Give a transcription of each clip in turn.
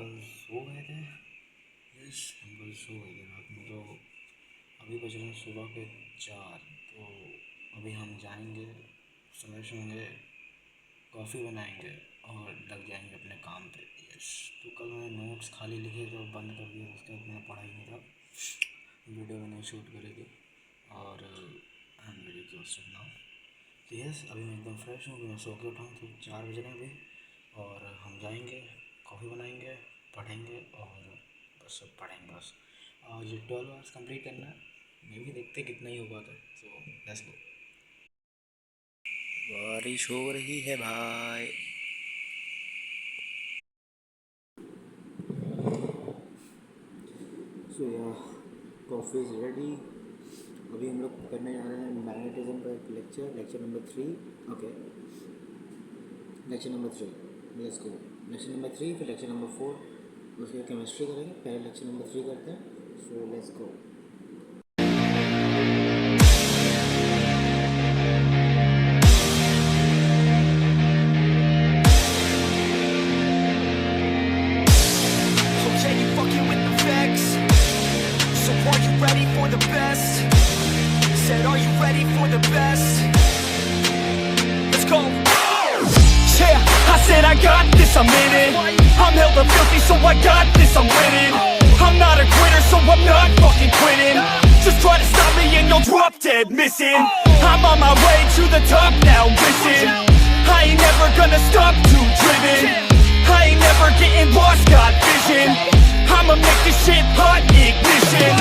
Uncle so गए थे। Yes, uncle so गए थे रात में। तो अभी बज रहे हैं सुबह के 4। तो अभी हम जाएंगे, फ्रेश होंगे, कॉफ़ी बनाएंगे और लग जाएंगे अपने काम पे। यस। तो कल मैंने नोट्स खाली लिखे तो बंद कर दिया, उसके बाद मैंने पढ़ा ही नहीं था, वीडियो भी नहीं शूट करी थी। और I am very exhausted now. तो यस, अभी मैं एकदम फ्रेश हूँ, मैं सो के उठा हूँ। तो 4 बज रहे हैं अभी और हम जाएंगे, कॉफ़ी बनाएंगे, पढ़ेंगे और बस सब पढ़ेंगे बस। आज 12 आवर्स कंप्लीट करना है, मैं भी देखते कितना ही हो पाता है। So let's go. बारिश हो रही है भाई। सो या कॉफ़ी इज़ रेडी। अभी हम लोग करने जा रहे हैं मैग्नेटिज्म का एक lecture number 3। Okay, lecture number 3, let's go. Lecture number 3 फिर लेक्चर नंबर 4, उसके केमिस्ट्री करेंगे। पहले लेक्चर नंबर 3 करते हैं। So let's go. Ready for the best? Said, are you ready for the best? Let's go. Yeah, I said I got this, I'm in it. I'm hella filthy, so I got this, I'm winning. I'm not a quitter, so I'm not fucking quitting. Just try to stop me and you'll drop dead missing. I'm on my way to the top now, listen. I ain't never gonna stop, too driven. I ain't never getting lost, got vision. I'ma make this shit hot, ignition.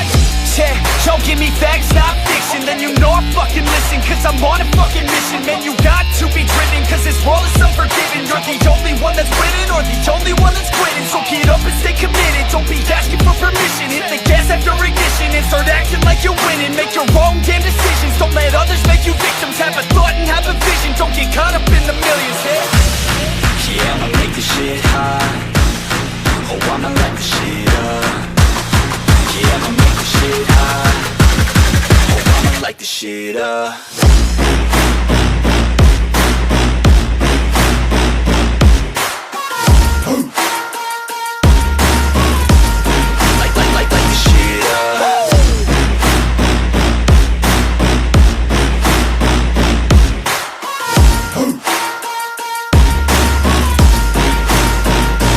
Yeah, yo, give me facts, not fiction. Then you know I fucking listen, cause I'm on a fucking mission. Man, you got to be driven, cause this world is unforgiving. You're the only one that's winning, or the only one that's quitting. So get up and stay committed, don't be asking for permission. Hit the gas after ignition and start acting like you're winning. Make your own damn decisions, don't let others make you victims. Have a thought and have a vision, don't get caught up in the millions. Yeah, I'ma make this shit hot. Oh, I'ma light this shit up. Yeah, I'ma make this shit hot. Oh, I'ma light this shit up. Light this shit up.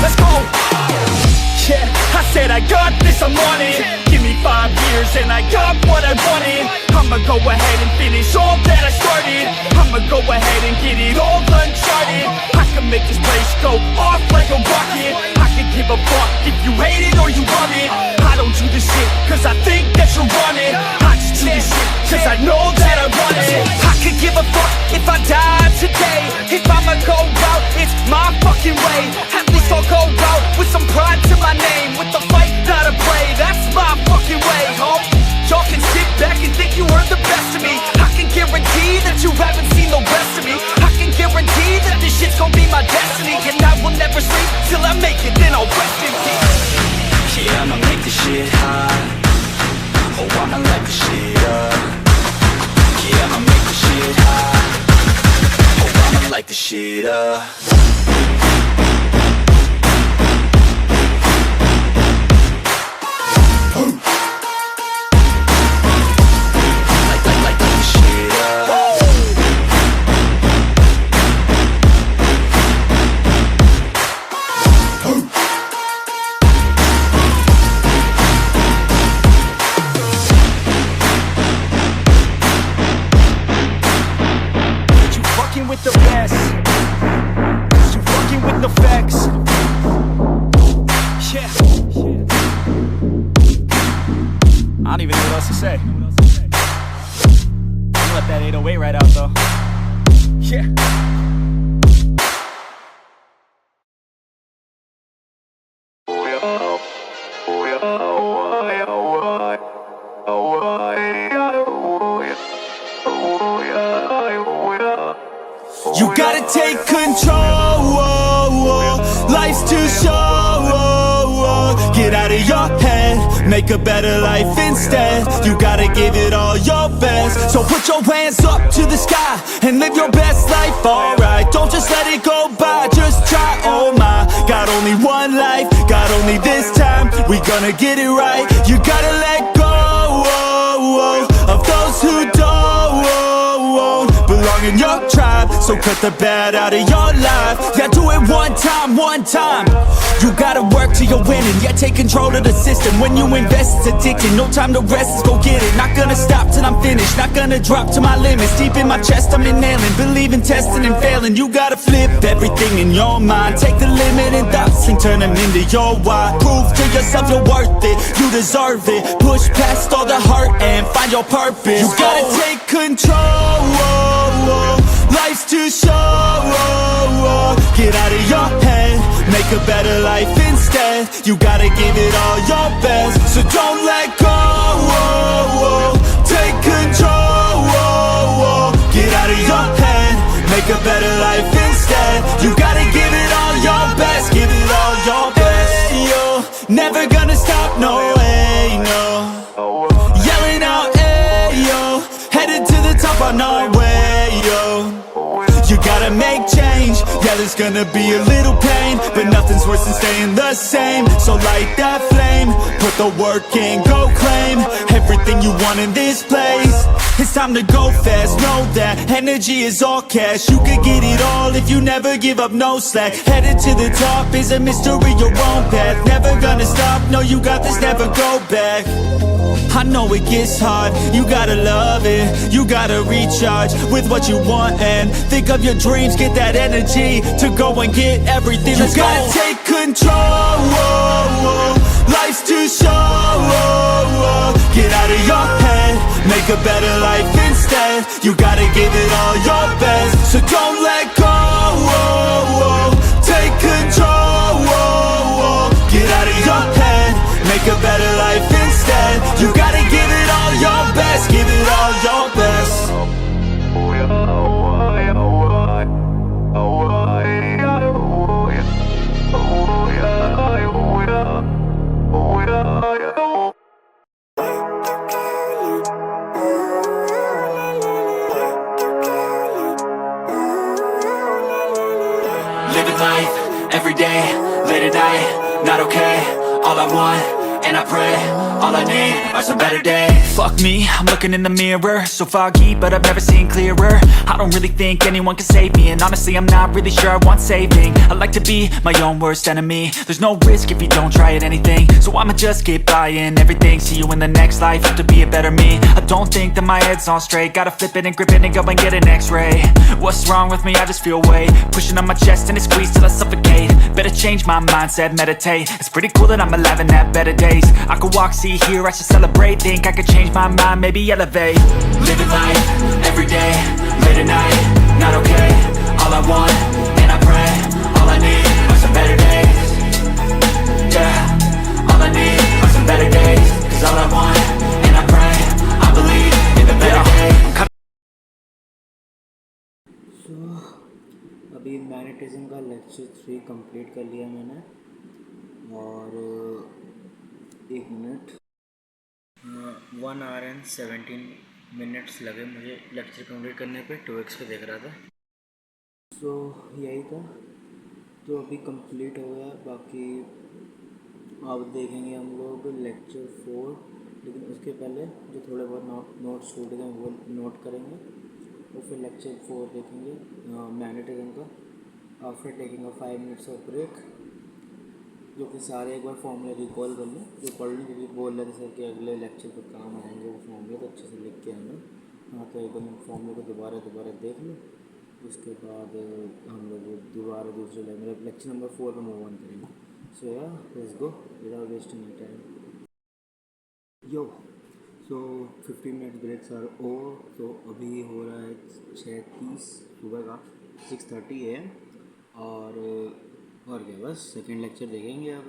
Let's go. Yeah, I said I got this, I'm on it. Give me 5 years and I got what I wanted. I'ma go ahead and finish all that I started. I'ma go ahead and get it all uncharted. I can make this place go off like a rocket. I can give a fuck if you hate it or you love it. I don't do this shit cause I think that you're on it. I just do this shit cause I know that I want it. I could give a fuck if I die today. If I'ma go out, it's my fucking way. At least I'll go out with some pride to my name. With the fight, not a play, that's my fucking way, home. Y'all can sit back and think you heard the best of me. I can guarantee that you haven't seen the rest of me. I can guarantee that this shit's gonna be my destiny. And I will never sleep till I make it, then I'll rest in peace. Yeah, I'ma make this shit hot. Oh, I'ma light this shit up. Yeah, I'ma make this shit hot. Oh, I'ma light this shit up. Light this shit up. You fucking with the best. You fucking with the facts. Yeah. I don't even know what else to say. I'm let that 808 right out though. Yeah. You gotta take control. Life's too short. Get out of your head, make a better life instead. You gotta give it all your best. So put your hands up to the sky and live your best life, alright. Don't just let it go by, just try, oh my. Got only one life, got only this time. We gonna get it right. You gotta let go of those who don't belong in your tribe. So cut the bad out of your life. Yeah, do it one time, one time. You gotta work till you're winning. Yeah, take control of the system. When you invest, it's addicting. No time to rest, let's go get it. Not gonna stop till I'm finished. Not gonna drop to my limits. Deep in my chest, I'm inhaling. Believe in testing and failing. You gotta flip everything in your mind. Take the limiting thoughts and turn them into your why. Prove to yourself you're worth it. You deserve it. Push past all the hurt and find your purpose. You gotta take control. Life's too short. Get out of your head, make a better life instead. You gotta give it all your best, so don't let go. Take control. Get out of your head, make a better life instead. You gotta give it all your best, give it all your best. Hey, yo, never gonna stop, no way, no. Yelling out, hey, yo, headed to the top on our way, yo. You gotta make change, yeah there's gonna be a little pain, but nothing's worse than staying the same. So light that flame, put the work in, go claim everything you want in this place. It's time to go fast, know that energy is all cash. You could get it all if you never give up, no slack. Headed to the top is a mystery, your own path. Never gonna stop, no you got this, never go back. I know it gets hard, you gotta love it. You gotta recharge with what you want and think of your dreams. Get that energy to go and get everything. You gotta take control. Life's too short. Get out of your head, make a better life instead. You gotta give it all your best, so don't let go. Take control. Get out of your head, make a better life instead. You gotta give it all your best, give it all your best. Living life, every day, late at night, not okay. All I want, and I pray, all I need are some better days. Fuck me, I'm looking in the mirror, so foggy, but I've never seen clearer. I don't really think anyone can save me, and honestly I'm not really sure I want saving. I like to be my own worst enemy. There's no risk if you don't try at anything, so I'ma just keep buying everything. See you in the next life, have to be a better me. I don't think that my head's on straight, gotta flip it and grip it and go and get an x-ray. What's wrong with me? I just feel weight pushing on my chest and it squeezes till I suffocate. Better change my mindset, meditate. It's pretty cool that I'm alive and have better days. I could walk, see, hear, I should celebrate. Think I could change my mind, maybe elevate. Living life, every day, late at night, not okay. All I want, and I pray, all I need are some better days. Yeah, all I need are some better days. Cause all I want, and I pray, I believe in the better days. So अभी magnetism का lecture 3 complete कर लिया मैंने, और 1 minute 1 our and 17 minutes लगे मुझे lecture complete करने पे। 2x पे देख रहा था। सो यही था, तो अभी कंप्लीट हो गया। बाकी अब देखेंगे हम लोग लेक्चर 4, लेकिन उसके पहले जो थोड़े बहुत नोट्स छूट गए वो नोट करेंगे, और फिर लेक्चर 4 देखेंगे मैग्नेटिज्म का, after taking a 5 minutes of break. जो कि सारे एक बार फॉर्मूले रिकॉल कर लें, जो पढ़ लें, क्योंकि बोल रहे थे सर कि अगले लेक्चर पर काम आएंगे वो फॉर्मूले, तो अच्छे से लिख के आना। हाँ, तो एक बार फॉर्मूले को दोबारा देख लो, उसके बाद हम लोग दोबारा दूसरे लेक्चर नंबर 4 पर मूव ऑन करेंगे। So yeah let's go without wasting time. Yo so 15 minute breaks are over. तो अभी हो रहा है 6:30 सुबह का, 6:30 AM, और क्या बस सेकेंड लेक्चर देखेंगे अब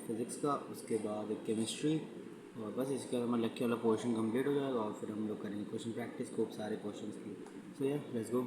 फिज़िक्स का, उसके बाद केमिस्ट्री, और बस इसके बाद हमारा लेक्चर वाला पोर्शन कंप्लीट हो जाएगा, और फिर हम लोग करेंगे क्वेश्चन प्रैक्टिस, खूब सारे क्वेश्चंस की। सो yeah let's go.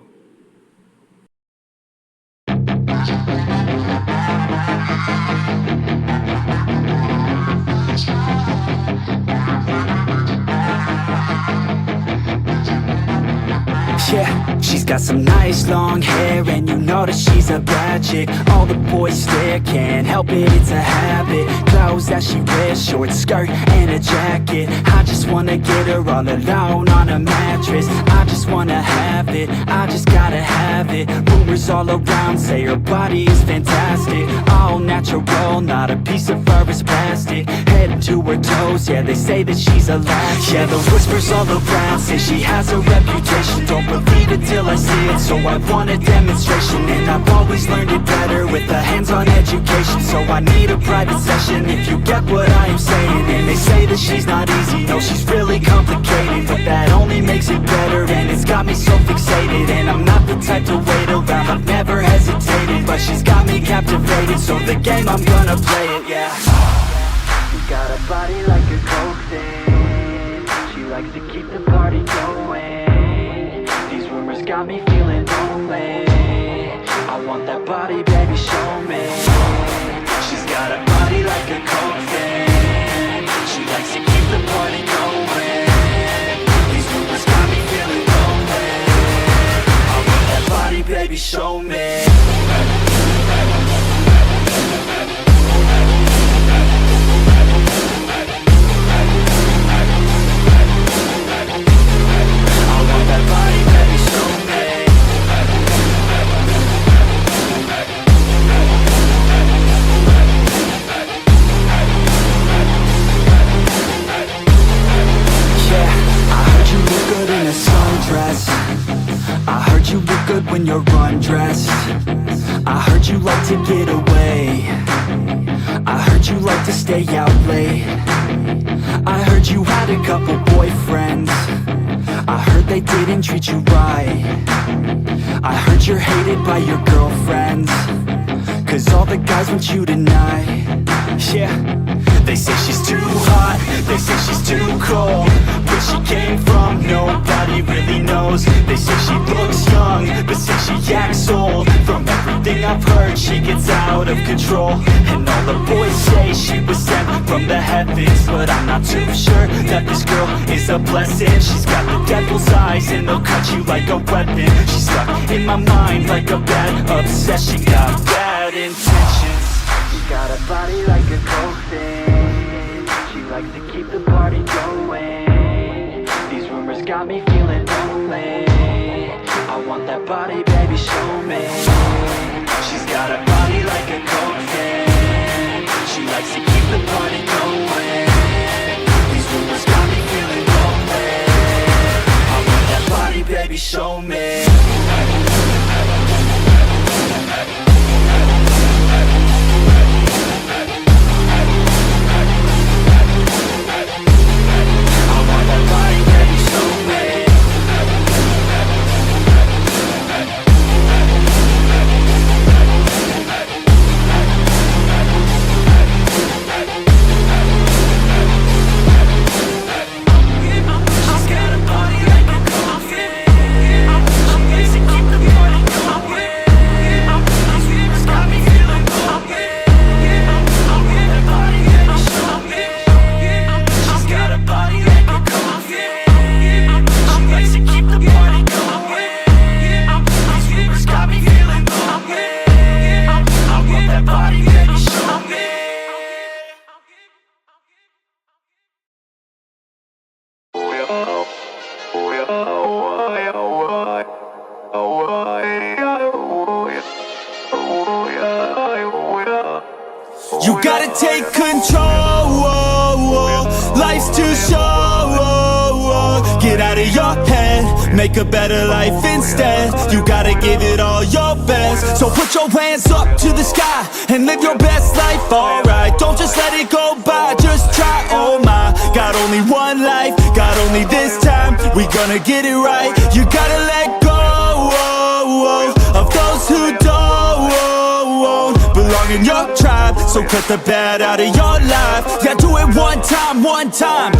Yeah, she's got some nice long hair, and you know that she's a bad chick. All the boys stare, can't help it, it's a habit. Clothes that she wears, short skirt and a jacket. I just wanna get her all alone on a mattress. I just wanna have it, I just gotta have it. Rumors all around say her body is fantastic. All natural, not a piece of fur is plastic. Head to her toes, yeah, they say that she's a latch. Yeah, the whispers all around say she has a reputation. Don't believe it till I see it, so I want a demonstration. And I've always learned it better with a hands-on education. So I need a private session if you get what I am saying. And they say that she's not easy, no, she's really complicated. But that only makes it better, and it's got me so fixated. And I'm not the type to wait around, I've never hesitated. But she's got me captivated, so the game, I'm gonna play it, yeah. She's got a body like a coke thing. She likes to keep the party going. These rumors got me feeling lonely. I want that body, baby, show me. She's got a body like a coke thing. She likes to keep the party going. These rumors got me feeling lonely. I want that body, baby, show me. I heard you look good when you're undressed. I heard you like to get away. I heard you like to stay out late. I heard you had a couple boyfriends. I heard they didn't treat you right. I heard you're hated by your girlfriends, 'cause all the guys want you tonight. Yeah, they say she's too hot, they say she's too cold. Where she came from, nobody really knows. They say she looks young, but say she acts old. From everything I've heard, she gets out of control. And all the boys say she was sent from the heavens, but I'm not too sure that this girl is a blessing. She's got the devil's eyes, and they'll cut you like a weapon. She's stuck in my mind like a bad obsession. Got bad intentions. She's got a body like a coke thing. She likes to keep the party going. These rumors got me feeling lonely. I want that body, baby, show me. She's got a body like a coke thing. She likes to keep the party going. These rumors got me feeling lonely. I want that body, baby, show me. You gotta take control, life's too short. Get out of your head, make a better life instead. You gotta give it all your best. So put your hands up to the sky and live your best life, alright. Don't just let it go by, just try, oh my. Got only one life, got only this time. We gonna get it right. You gotta let go of those who don't belong in your tribe, so cut the bad out of your life. Yeah, do it one time, one time.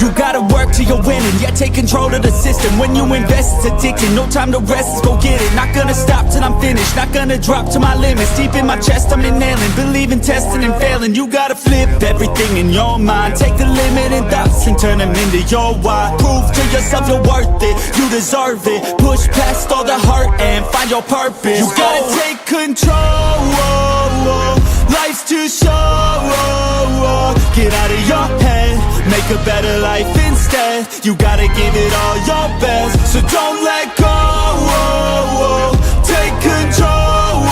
You gotta work till you're winning, yeah, take control of the system. When you invest, it's addicting, no time to rest, let's go get it. Not gonna stop till I'm finished, not gonna drop to my limits. Deep in my chest, I'm inhaling, believe in testing and failing. You gotta flip everything in your mind, take the limiting thoughts and turn them into your why. Prove to yourself you're worth it, you deserve it. Push past all the hurt and find your purpose. You gotta take control, life's too short. Get out of your head, make a better life instead. You gotta give it all your best, so don't let go. Take control,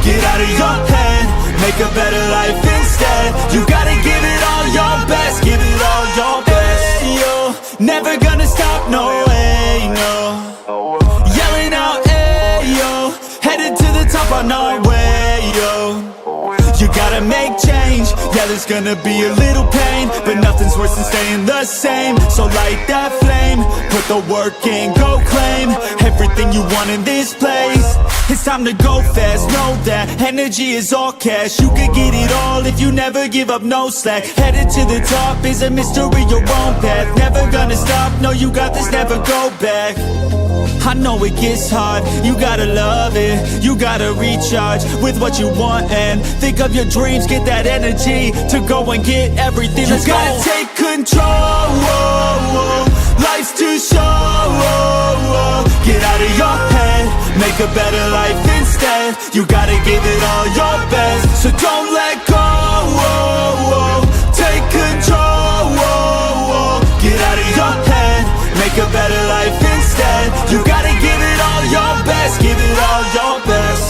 get out of your head, make a better life instead. You gotta give it all your best, give it all your best. Hey, yo, never gonna stop, no way, no. Yelling out, hey, yo, headed to the top on our way, yo. You gotta make change, yeah, there's gonna be a little pain, but nothing's worse than staying the same. So light that flame, put the work in, go claim everything you want in this place. It's time to go fast, know that energy is all cash. You could get it all if you never give up, no slack. Headed to the top is a mystery, your own path. Never gonna stop, no, you got this, never go back. I know it gets hard, you gotta love it. You gotta recharge with what you want and think of your dreams. Get that energy to go and get everything. You gotta take control, life's too short. Get out of your head, make a better life instead. You gotta give it all your best, so don't let go. Take control, get out of your head, make a better life instead. You gotta give it all your best, give it all your best.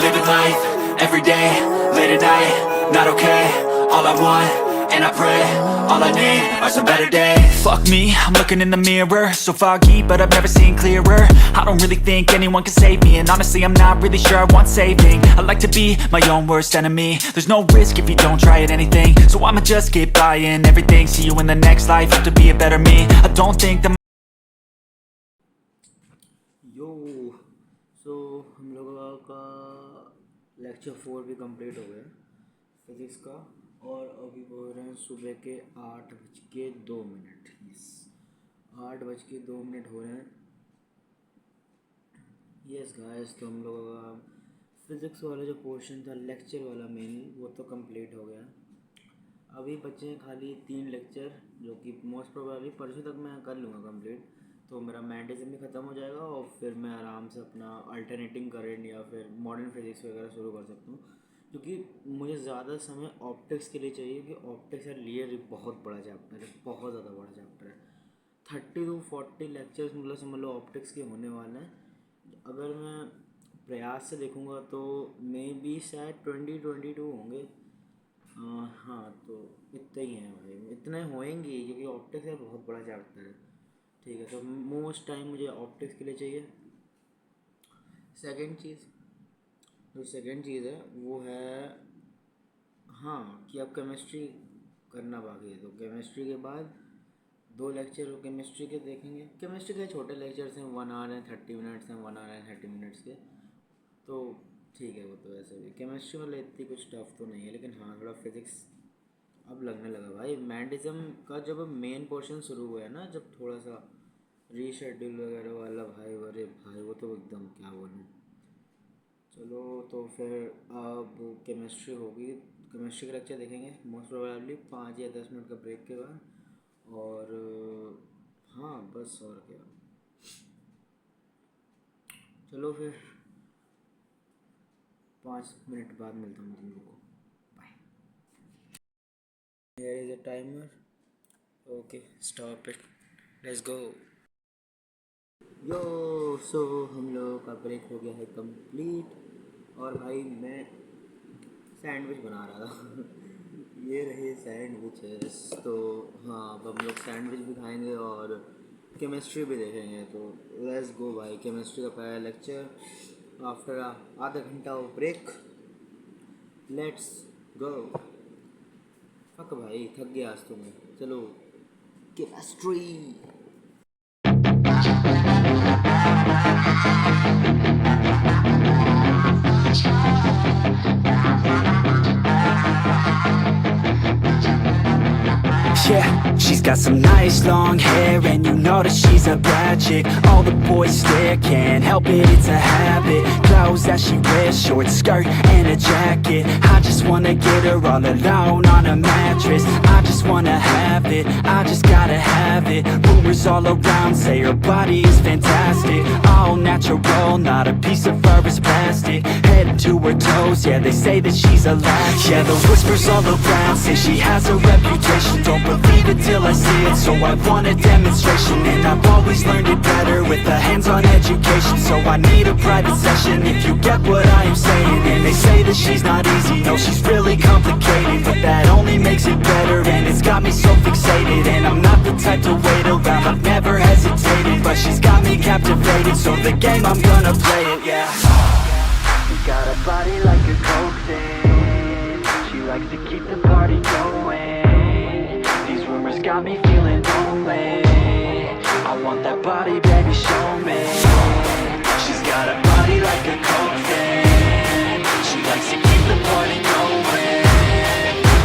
Living life, every day, late at night, not okay. All I want, and I pray, all I need are some better days. Fuck me, I'm looking in the mirror, so foggy, but I've never seen clearer. I don't really think anyone can save me, and honestly I'm not really sure I want saving. I like to be my own worst enemy. There's no risk if you don't try at anything, so I'ma just keep buying everything. See you in the next life, have to be a better me. I don't think that yo so हम लोगों का lecture 4 भी complete हो गया physics का, और अभी हो रहे हैं सुबह के 8:02। 8:02 हो रहे हैं। यस गाइस, तो हम लोगों का फिज़िक्स वाला जो पोर्शन था लेक्चर वाला मेनली, वो तो कंप्लीट हो गया। अभी बचे हैं खाली 3 लेक्चर, जो कि मोस्ट प्रोबेबली परसों तक मैं कर लूँगा कंप्लीट। तो मेरा मैंडेज़म भी ख़त्म हो जाएगा और फिर मैं आराम से अपना अल्टरनेटिंग करंट या फिर मॉडर्न फिज़िक्स वगैरह शुरू कर सकता हूँ, क्योंकि मुझे ज़्यादा समय ऑप्टिक्स के लिए चाहिए कि ऑप्टिक्स यार लिए बहुत बड़ा चैप्टर है, बहुत ज़्यादा बड़ा चैप्टर है। 30 to 40 लेक्चर्स मतलब समझ लो ऑप्टिक्स के होने वाले हैं। अगर मैं प्रयास से देखूँगा तो मे बी शायद 20-22 होंगे। हाँ, तो इतना ही है भाई, इतने होएंगे क्योंकि ऑप्टिक्स यार बहुत बड़ा चैप्टर है। ठीक है, तो मोस्ट टाइम मुझे ऑप्टिक्स के लिए चाहिए। सेकंड चीज़ है वो है हाँ कि अब केमिस्ट्री करना बाकी है। तो केमिस्ट्री के बाद 2 लेक्चर केमिस्ट्री के देखेंगे। केमिस्ट्री के छोटे लेक्चर्स हैं, 1 आवर हैं 30 मिनट्स हैं, 1 आवर हैं 30 मिनट्स के, तो ठीक है। वो तो वैसे भी केमिस्ट्री वाले इतनी कुछ टफ तो नहीं है, लेकिन हाँ थोड़ा फिज़िक्स अब लगने लगा भाई। मैंडिज़म का जब मेन पोर्शन शुरू हुआ है ना, जब थोड़ा सा रीशेड्यूल वगैरह वाला, भाई अरे भाई वो तो एकदम क्या बोलूँ। चलो तो फिर अब केमिस्ट्री होगी, केमिस्ट्री का लेक्चर देखेंगे मोस्ट प्रोबेबली 5 या 10 मिनट का ब्रेक के बाद, और हाँ बस और क्या। चलो फिर 5 मिनट बाद मिलता हूँ तुम लोगों को। Bye. Here is a timer. Okay, stop it. Let's go. Yo so हम लोगों का ब्रेक हो गया है कंप्लीट, और भाई मैं सैंडविच बना रहा था ये रहे सैंडविचेस। तो हाँ, अब हम लोग सैंडविच भी खाएंगे और केमिस्ट्री भी देखेंगे। तो लेट्स गो भाई, केमिस्ट्री का पहला लेक्चर आफ्टर आधा घंटा of break. Let's go. Fuck भाई, थक गया आज तो मैं। चलो chemistry. Yeah, she's got some nice long hair, and you know that she's a bad chick. All the boys stare, can't help it, it's a habit. Clothes that she wears, short skirt and a jacket. I just wanna get her all alone on a mattress. I just wanna have it, I just gotta have it. Rumors all around say her body is fantastic. All natural, not a piece of fur is plastic. Head to her toes, yeah, they say that she's a latch. Yeah, the whispers all around say she has a reputation. Don't believe it till I see it, so I want a demonstration. And I've always learned it better with a hands-on education. So I need a private session if you get what I am saying. And they say that she's not easy, no, she's really complicated. But that only makes it better, and it's got me so fixated. And I'm not the type to wait around, I've never hesitated. But she's got me captivated, so the game, I'm gonna play it, yeah. She's got a body like a coke thing. She likes to keep the party going. These rumors got me feeling lonely. I want that body, baby, show me. She's got a body like a coke thing. She likes to keep the party going.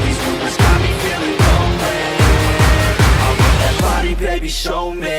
These rumors got me feeling lonely. I want that body, baby, show me.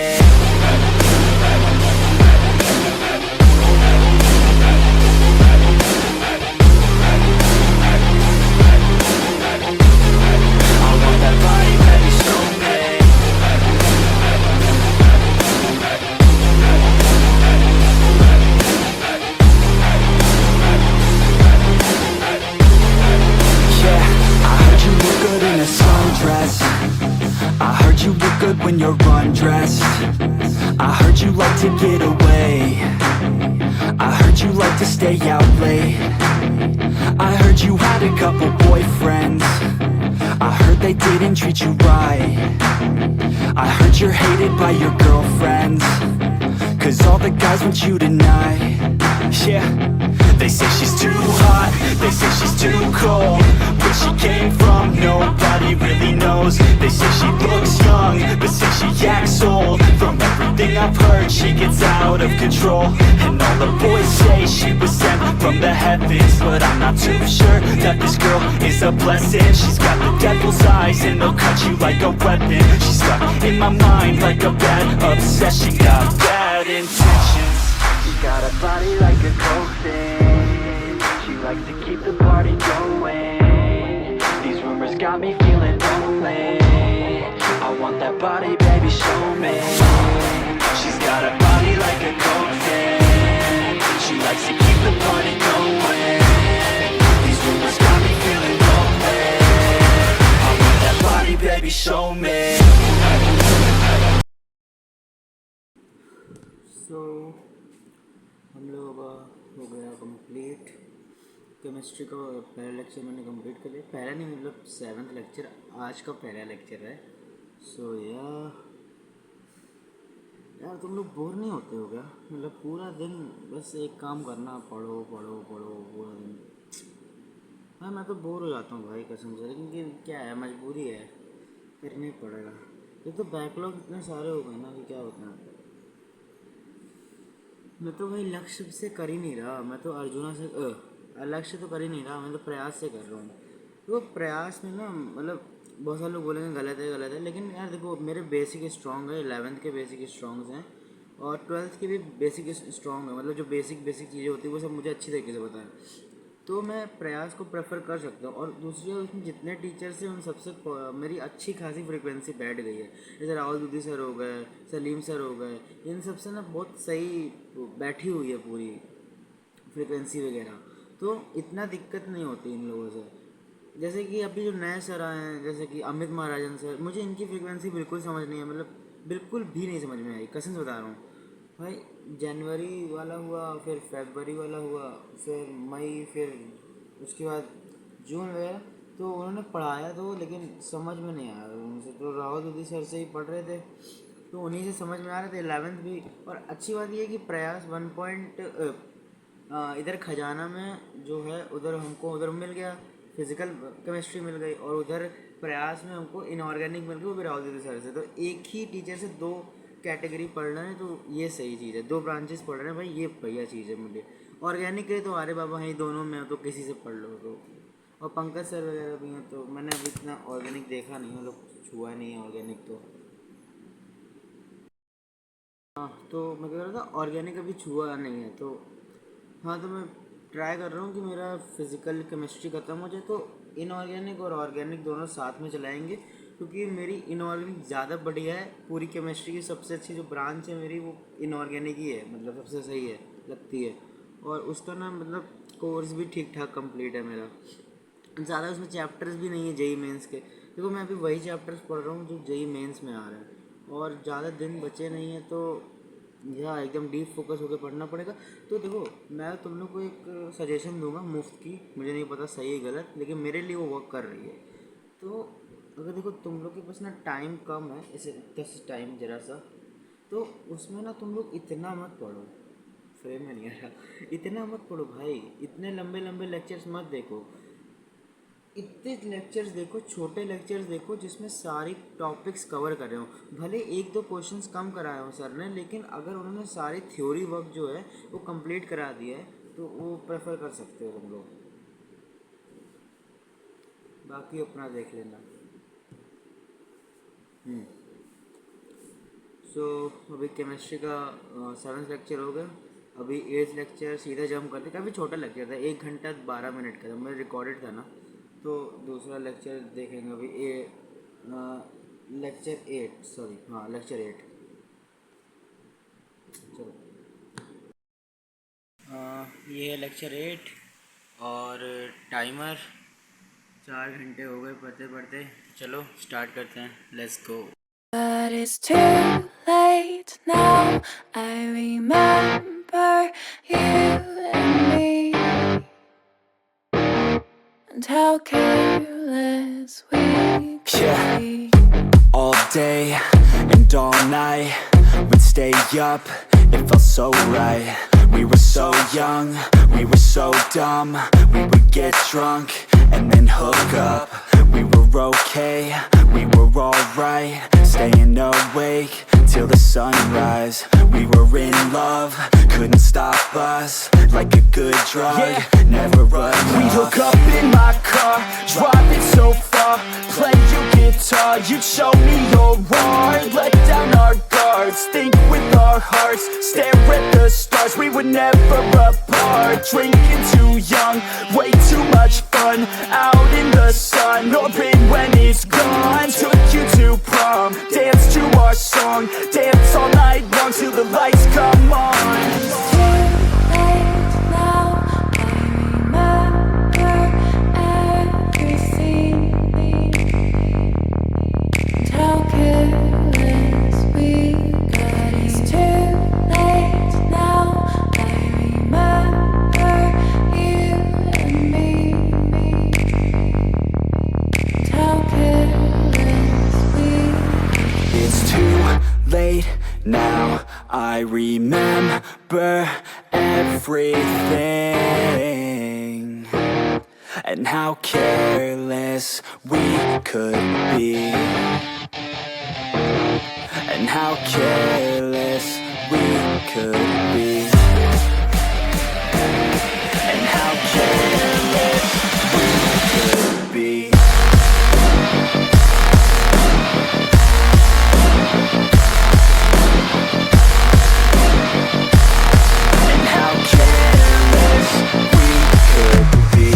I heard you look good when you're undressed. I heard you like to get away. I heard you like to stay out late. I heard you had a couple boyfriends. I heard they didn't treat you right. I heard you're hated by your girlfriends, 'cause all the guys want you tonight. Yeah, they say she's too hot, they say she's too cold. Where she came from, nobody really knows. They say she looks young, but say she acts old. From everything I've heard, she gets out of control. And all the boys say she was sent from the heavens, but I'm not too sure that this girl is a blessing. She's got the devil's eyes, and they'll cut you like a weapon. She's stuck in my mind like a bad obsession. Got bad intentions. She's got a body like a coke thing. She likes to keep the party going. These rumors got me feeling lonely. I want that body, baby, show me. She's got a body like a coke thing. She likes to keep the party going. These rumors got me feeling lonely. I want that body, baby, show me. सो हम लोगों का हो गया complete. Chemistry का पहला lecture मैंने complete कर लिया। पहला नहीं, मतलब 7th लेक्चर आज का पहला लेक्चर है। सो यार तुम लोग बोर नहीं होते हो क्या? मतलब पूरा दिन बस एक काम करना, पढ़ो पढ़ो पढ़ो पूरा दिन। हाँ, मैं तो बोर हो जाता हूँ भाई कसम से, लेकिन क्या है, मजबूरी है, करना ही पड़ेगा। ये तो बैकलॉग इतने सारे हो गए ना कि क्या होता है। मैं तो भाई लक्ष्य से कर ही नहीं रहा, मैं तो अर्जुना से लक्ष्य तो कर ही नहीं रहा, मैं तो प्रयास से कर रहा हूँ। तो प्रयास में ना, मतलब बहुत सारे लोग बोलेंगे गलत है, लेकिन यार देखो मेरे बेसिक स्ट्रॉन्ग है, 11th के बेसिक स्ट्रॉन्ग्स हैं और 12th के भी बेसिक स्ट्रॉन्ग है। मतलब जो बेसिक चीज़ें होती है वो सब मुझे अच्छी तरीके से पता है, तो मैं प्रयास को प्रेफर कर सकता हूँ। और दूसरी उसमें जितने टीचर्स हैं उन सबसे मेरी अच्छी खासी फ्रिक्वेंसी बैठ गई है। जैसे राहुल दूधी सर हो गए, सलीम सर हो गए, इन सबसे ना बहुत सही बैठी हुई है पूरी फ्रिक्वेंसी वगैरह, तो इतना दिक्कत नहीं होती इन लोगों से। जैसे कि अभी जो नए सर आए हैं, जैसे कि अमित महाराजन सर, मुझे इनकी फ्रिक्वेंसी बिल्कुल समझ नहीं है, मतलब बिल्कुल भी नहीं समझ में आई, कसम से बता रहा हूँ भाई। जनवरी वाला हुआ, फिर फरवरी वाला हुआ, फिर मई, फिर उसके बाद जून वगैरह, तो उन्होंने पढ़ाया तो, लेकिन समझ में नहीं आया उनसे। तो राहुल दूधी सर से ही पढ़ रहे थे, तो उन्हीं से समझ में आ रहा था 11th भी। और अच्छी बात ये है कि प्रयास इधर खजाना में जो है उधर हमको उधर मिल गया, फिजिकल केमिस्ट्री मिल गई, और उधर प्रयास में हमको इनऑर्गेनिक मिल गई, वो भी राहुल दीदी सर से। तो एक ही टीचर से दो कैटेगरी पढ़ रहे हैं, तो ये सही चीज़ है। दो ब्रांचेस पढ़ रहे हैं भाई, ये बढ़िया चीज़ है मुझे। ऑर्गेनिक के तो अरे बाबा हैं दोनों में, तो किसी से पढ़ लो तो। और पंकज सर वगैरह भी हैं, तो मैंने अभी इतना ऑर्गेनिक देखा नहीं, मतलब छुआ नहीं है ऑर्गेनिक तो। हाँ, तो मैं कह रहा था ऑर्गेनिक अभी छुआ नहीं है तो। हाँ, तो मैं ट्राई कर रहा हूँ कि मेरा फिज़िकल केमिस्ट्री ख़त्म हो जाए तो इनऑर्गेनिक और ऑर्गेनिक दोनों साथ में चलाएंगे, क्योंकि मेरी इनऑर्गेनिक ज़्यादा बढ़िया है। पूरी केमिस्ट्री की सबसे अच्छी जो ब्रांच है मेरी, वो इनऑर्गेनिक ही है, मतलब सबसे सही है लगती है। और उसका ना मतलब कोर्स भी ठीक ठाक कंप्लीट है मेरा। ज़्यादा उसमें चैप्टर्स भी नहीं है जेई मेंस के। देखो मैं अभी वही चैप्टर्स पढ़ रहा हूँ जो जेई मेंस में आ रहे हैं, और ज़्यादा दिन बचे नहीं हैं, तो यह एकदम डीप फोकस होकर पढ़ना पड़ेगा। तो देखो मैं तुम लोग को एक सजेशन दूंगा मुफ्त की, मुझे नहीं पता सही है गलत, लेकिन मेरे लिए वो वर्क कर रही है। तो अगर देखो तुम लोग के पास ना टाइम कम है, ऐसे 10 टाइम जरा सा, तो उसमें ना तुम लोग इतना मत पढ़ो। फ्रेम में नहीं आ रहा, इतना मत पढ़ो भाई, इतने लंबे लंबे लेक्चर्स मत देखो। इतने लेक्चर्स देखो, छोटे लेक्चर्स देखो जिसमें सारी टॉपिक्स कवर कर रहे हो। भले एक दो क्वेश्चंस कम कराए हो सर ने, लेकिन अगर उन्होंने सारी थ्योरी वर्क जो है वो कंप्लीट करा दिया है, तो वो प्रेफर कर सकते हो तुम लोग। बाकी अपना देख लेना। सो अभी केमिस्ट्री का 7th लेक्चर हो गया। अभी 8th लेक्चर सीधा जंप करते, काफ़ी छोटा लेक्चर था, 1 घंटा 12 मिनट का था, मेरा रिकॉर्डेड था ना। तो दूसरा लेक्चर देखेंगे अभी लेक्चर 8, सॉरी हाँ लेक्चर 8। चलो ये है लेक्चर 8, और टाइमर 4 घंटे हो गए पढ़ते पढ़ते। चलो स्टार्ट करते हैं, let's go. But it's too late now. I remember you and me, and how careless we could be. All day and all night, we'd stay up, it felt so right. We were so young, we were so dumb. We would get drunk and then hook up. We were okay, we were alright, staying awake till the sunrise. We were in love, couldn't stop us, like a good drug, never enough. We'd hook up in my car, driving so far, play you guitar, you'd show me your art, let down our guards, think with our hearts, stare at the stars. We were never apart, drinking too young, way too much fun, out in the sun, open when it's gone. Took you to prom, dance to our song, dance all night long till the lights come on. It's too late now. I remember everything, and how careless we got. It's too late now. I remember you and me, and how careless we got. It's too late now, I remember everything, and how careless we could be, and how careless we could be, and how careless we could be. And how careless we could be.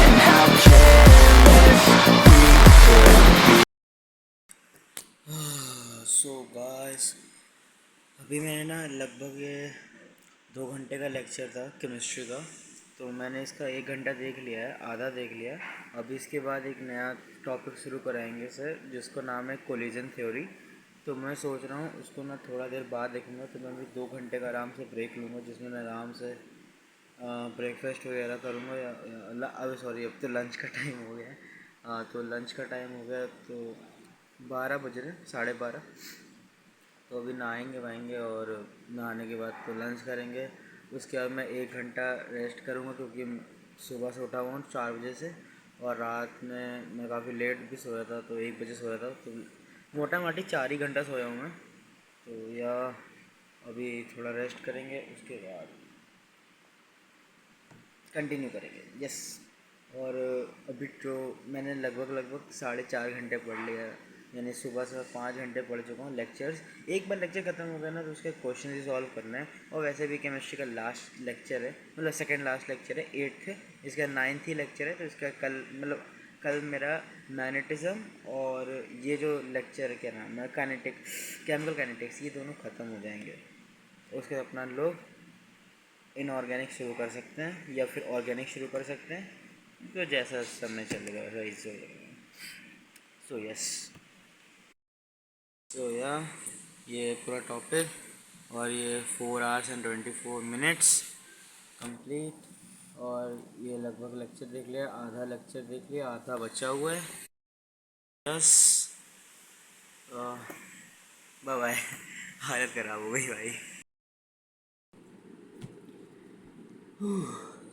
And how careless we could be. So guys, अभी मैंने ना लगभग ये 2 घंटे का lecture था chemistry का, तो मैंने इसका 1 घंटा देख लिया है, आधा देख लिया है। अभी इसके बाद एक नया टॉपिक शुरू कराएंगे सर, जिसका नाम है कोलिजन थ्योरी। तो मैं सोच रहा हूँ उसको ना थोड़ा देर बाद देखूँगा, तो मैं भी 2 घंटे का आराम से ब्रेक लूँगा, जिसमें मैं आराम से ब्रेकफास्ट वगैरह करूँगा अब सॉरी, अब तो लंच का टाइम हो गया है। तो लंच का टाइम हो गया, तो 12 बज रहे, 12:30। तो अभी नहाएंगे वाएंगे और नहाने के बाद तो लंच करेंगे। उसके बाद मैं 1 घंटा रेस्ट करूँगा, क्योंकि सुबह से उठा हुआ हूँ 4 बजे से, और रात में मैं काफ़ी लेट भी सोया था, तो 1 बजे सोया था, तो मोटा मोटी 4 ही घंटा सोया हूँ मैं। तो या अभी थोड़ा रेस्ट करेंगे, उसके बाद कंटिन्यू करेंगे। यस। और अभी तो मैंने लगभग 4.5 घंटे पढ़ लिया, यानी सुबह से 5 घंटे पढ़ चुका हूँ लेक्चर्स। एक बार लेक्चर ख़त्म हो गया ना, तो उसके क्वेश्चन ही सॉल्व करना है। और वैसे भी केमिस्ट्री का लास्ट लेक्चर है, मतलब सेकंड लास्ट लेक्चर है, 8th है, इसका 9th ही लेक्चर है। तो इसका कल मेरा मैग्नेटिज्म और ये जो लेक्चर क्या नाम है, केमिकल काइनेटिक्स, ये दोनों ख़त्म हो जाएंगे। उसके बाद अपना लोग इनऑर्गेनिक शुरू कर सकते हैं या फिर ऑर्गेनिक शुरू कर सकते हैं, तो जैसा समय चलेगा वैसा इजी हो जाएगा। सो यस, सो या ये पूरा टॉपिक, और ये 4 hours and 24 minutes कंप्लीट। और ये लगभग लेक्चर देख लिया, आधा लेक्चर देख लिया, आधा बचा हुआ है। Yes, bye bye. हालत ख़राब हो गई भाई।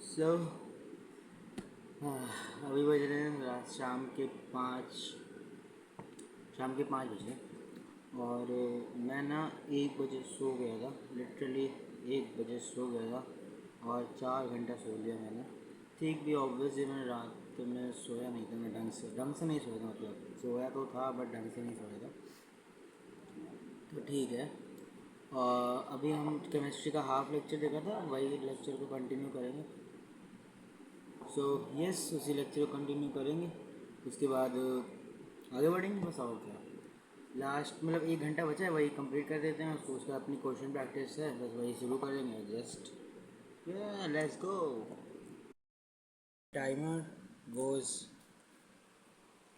सो अभी बज रहे हैं शाम के 5 बजे, और मैं ना 1 बजे सो गया था, लिटरली 1 बजे सो गया था, और 4 घंटा सो लिया मैंने। ठीक भी, ऑब्वियसली मैंने रात में सोया नहीं था, मैं ढंग से नहीं सोया था, मतलब सोया तो था बट ढंग से नहीं सोया था। तो ठीक है, अभी हम केमिस्ट्री का हाफ लेक्चर देखा था, वही लेक्चर को कंटिन्यू करेंगे। सो यस, उसी लेक्चर को कंटिन्यू करेंगे, उसके बाद आगे बढ़ेंगे बस। और क्या, लास्ट मतलब 1 घंटा बचा है, वही कंप्लीट कर देते हैं। उसको, उसका अपनी क्वेश्चन प्रैक्टिस है, बस वही शुरू करेंगे। Just let's go. Timer goes,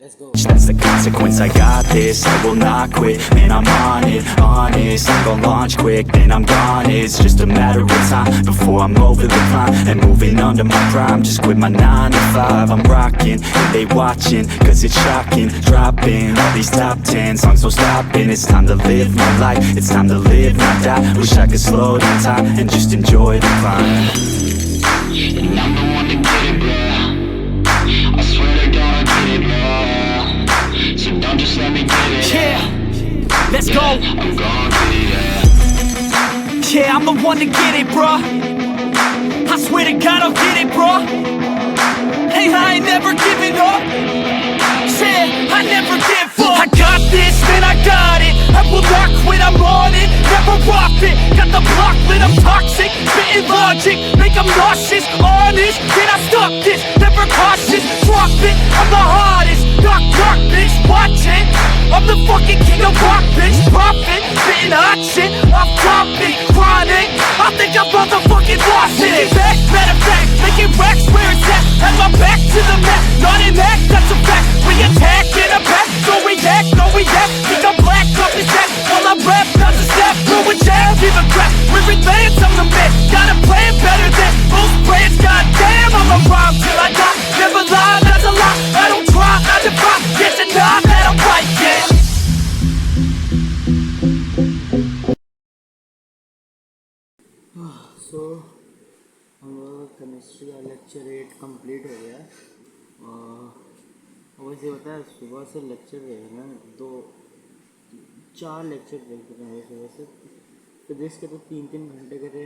let's go. That's the consequence, I got this, I will not quit. Man, I'm on it, honest, I'm gon' launch quick, then I'm gone. It's just a matter of time before I'm over the climb and moving under my prime. Just quit my 9 to 5, I'm rocking, and they watching, cause it's shocking. Dropping all these top 10 songs, so stopping. It's time to live my life, it's time to live, not die. Wish I could slow down time and just enjoy the climb. And I'm the one to get it, bro. I swear to God I get it, bro. So don't just let me get it. Yeah, let's go. I'm gonna get it, yeah. Yeah, I'm the one to get it, bro. I swear to God I'll get it, bro. Hey, I ain't never giving up. Yeah, I never give up. I got this, man, I got it. I will not quit, I'm on it. Never off it. Got the block lit, I'm toxic. Spitting logic, make them nauseous. Honest, can I stop this? Never cautious, drop it. I'm the hardest. Knock, knock, bitch, watch it. I'm the fucking king of rock, bitch. Profit, spitting hot shit. I'm topic, chronic. I think I'm motherfucking lost it. Back, matter of fact, making racks where it's at. Have my back to the mat, not an act, that's a fact. We attack in a pack, don't react, no react. Think I'm black, up his ass. While I rap, not a step, ruin jam, give a crap. We're advanced, I'm the man. Got a plan better than most brands. Goddamn, I'm a rhyme till I die. Never lie, that's a lie. I don't try, I defy. Get denied that I'm right, yeah. सो हम लोग chemistry का lecture 8 complete हो गया है, और वैसे होता है सुबह से लेक्चर देखना 4 लेक्चर देख चुके हैं सुबह से। फिजिक्स के तो 3-3 घंटे के थे,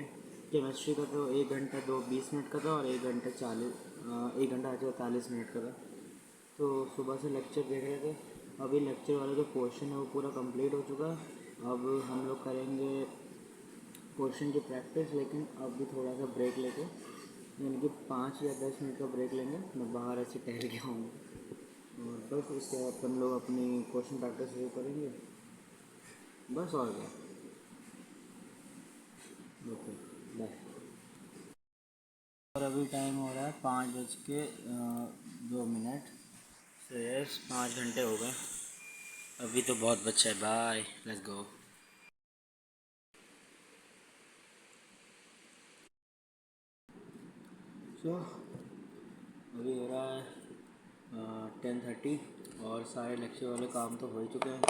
केमिस्ट्री का तो 1 घंटा 20 मिनट का था, और 1 घंटा 40 मिनट का था। तो सुबह से लेक्चर देख रहे थे, अभी लेक्चर वाला जो पोर्शन है वो पूरा कंप्लीट हो चुका है। अब हम लोग करेंगे पोर्शन की प्रैक्टिस, लेकिन अब भी थोड़ा सा ब्रेक लेके, यानी कि 5 या 10 मिनट का ब्रेक लेंगे। मैं बाहर ऐसे टहल के आऊँगा, और बस उसके बाद हम लोग अपनी क्वेश्चन प्रैक्टिस शुरू करेंगे, बस। और क्या, ओके, बाय। और अभी टाइम हो रहा है 5:02। सो यस, 5 घंटे हो गए, अभी तो बहुत बच्चा है। Bye, let's go. सो अभी हो रहा है 10:30 और सारे लेक्चर वाले काम तो हो ही चुके हैं।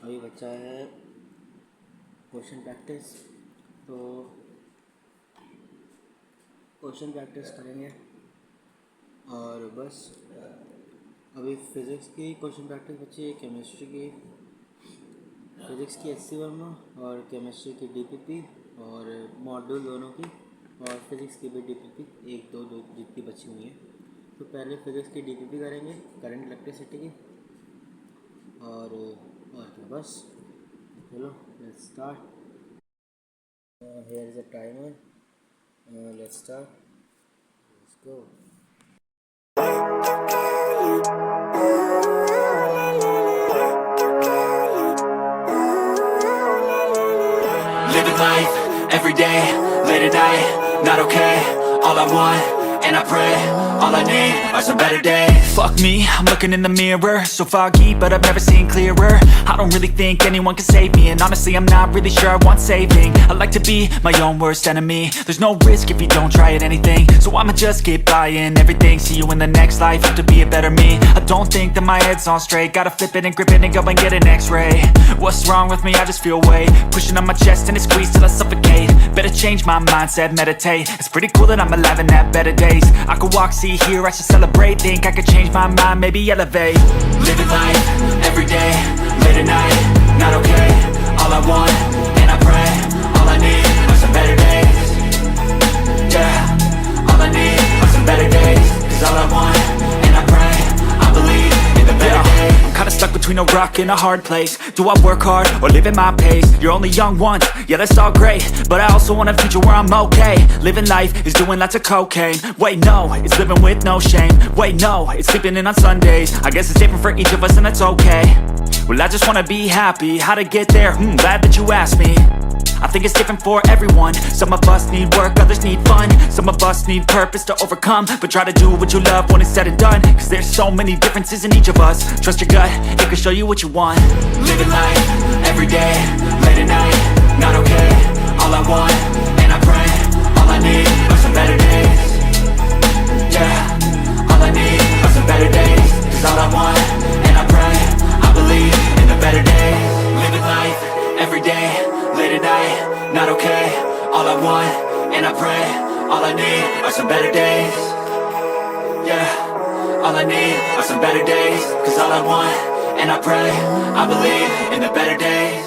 अभी बच्चा है क्वेश्चन प्रैक्टिस, तो क्वेश्चन प्रैक्टिस करेंगे। और बस अभी फिज़िक्स की क्वेश्चन प्रैक्टिस बची है, केमिस्ट्री की, फिज़िक्स की HC वर्मा और केमिस्ट्री की DPP और मॉड्यूल दोनों की, और फिज़िक्स की भी DPP 1, 2 जितनी बची हुई हैं। तो पहले फिज़िक्स की DPP करेंगे, करंट इलेक्ट्रिसिटी की, और क्या बस। चलो let's start. Here is a timer, let's start, let's go. Living life, every day, late at night, not okay. All I want, and I pray, all I need are some better days. Fuck me, I'm looking in the mirror, so foggy, but I've never seen clearer. I don't really think anyone can save me, and honestly I'm not really sure I want saving. I like to be my own worst enemy. There's no risk if you don't try at anything, so I'ma just keep buying everything. See you in the next life, have to be a better me. I don't think that my head's on straight, gotta flip it and grip it and go and get an x-ray. What's wrong with me? I just feel weight pushing on my chest and it squeezes till I suffocate. Better change my mindset, meditate. It's pretty cool that I'm alive and have better days. I could walk, see, hear, I should celebrate. Think I could change my mind, maybe elevate. Living life, every day, late at night, not okay. All I want, and I pray, all I need are some better days. Yeah, all I need are some better days. Cause all I want, and I pray, I believe in the better days. I'm kinda stuck between a rock and a hard place. Do I work hard or live at my pace? You're only young once, yeah that's all great, but I also want a future where I'm okay. Living life is doing lots of cocaine. Wait no, it's living with no shame. Wait no, it's sleeping in on Sundays. I guess it's different for each of us and that's okay. Well I just wanna be happy, how to get there? Glad that you asked me. I think it's different for everyone. Some of us need work, others need fun. Some of us need purpose to overcome. But try to do what you love when it's said and done. Cause there's so many differences in each of us. Trust your gut, it can show you what you want. Living life, every day, late at night, not okay. All I want, and I pray, all I need are some better days. Yeah, all I need are some better days. Cause all I want, and I pray, I believe in the better days. Living life, every day, late at night, not okay. All I want, and I pray, all I need are some better days. Yeah, all I need are some better days. Cause all I want, and I pray, I believe in the better days.